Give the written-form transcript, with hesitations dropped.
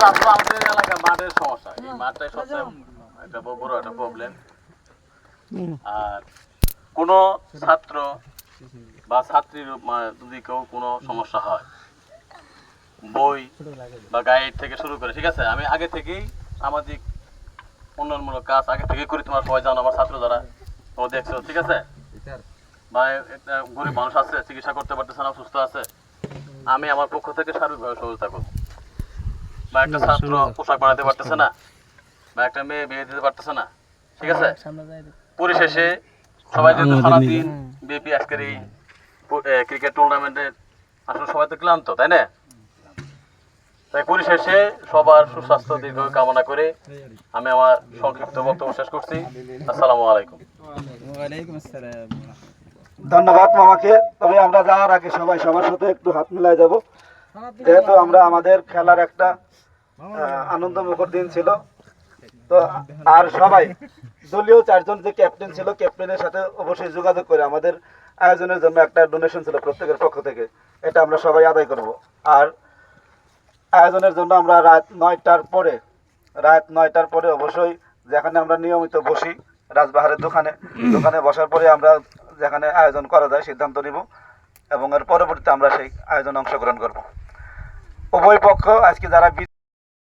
আসলে আমাদের এলাকায় মাঠের সমস্যা, এই মাঠটাই সবচেয়ে একটা বড় একটা প্রবলেম। আর কোনো ছাত্র বা ছাত্রীর যদি কেউ কোনো সমস্যা হয়, বই বা গাইড থেকে শুরু করে, ঠিক আছে, আমি আগে থেকেই সামাজিক উন্নয়নমূলক কাজ আগে থেকেই করি। তোমরা সবাই জানো, আমার ছাত্র যারা তোমরা দেখছো, ঠিক আছে। বা একটা গরিব মানুষ আছে, চিকিৎসা করতে পারতেছে না, সুস্থ আছে, আমি আমার পক্ষ থেকে সার্বিকভাবে সহযোগিতা করবো। বা একটা ছাত্র পোশাক বানাতে পারতেছে না, বা একটা মেয়ে বিয়ে দিতে পারতেছে না, ঠিক আছে, পরিশেষে সবাই যেহেতু সারাদিন ব্যাপী আজকের এই ক্রিকেট টুর্নামেন্টের আসলে সবাই তো ক্লান্ত, তাই না? তাই পরিশেষে সবার সুস্বাস্থ্য দীর্ঘ কামনা করে আমি আমার সংক্ষিপ্ত বক্তব্য শেষ করছি। আসসালামু আলাইকুম। ধন্যবাদ মামাকে। তবে আমরা যাওয়ার আগে সবাই সবার সাথে একটু হাত মিলাই যাব, যেহেতু আমরা আমাদের খেলার একটা আনন্দমুখর দিন ছিল। তো আর সবাই দলীয় 4 জন যে ক্যাপ্টেন ছিল, ক্যাপ্টেনের সাথে অবশ্যই যোগাযোগ করে আমাদের আয়োজনের জন্য একটা ডোনেশন ছিল প্রত্যেকের পক্ষ থেকে, এটা আমরা সবাই আদায় করব। আর আয়োজনের জন্য আমরা রাত 9টার পরে অবশ্যই যেখানে আমরা নিয়মিত বসি, রাজবাহারের দোকানে বসার পরে আমরা যেখানে আয়োজন করা যায় সিদ্ধান্ত নিব, এবং এর পরবর্তীতে আমরা সেই আয়োজনে অংশগ্রহণ করব। উভয় পক্ষ আজকে যারা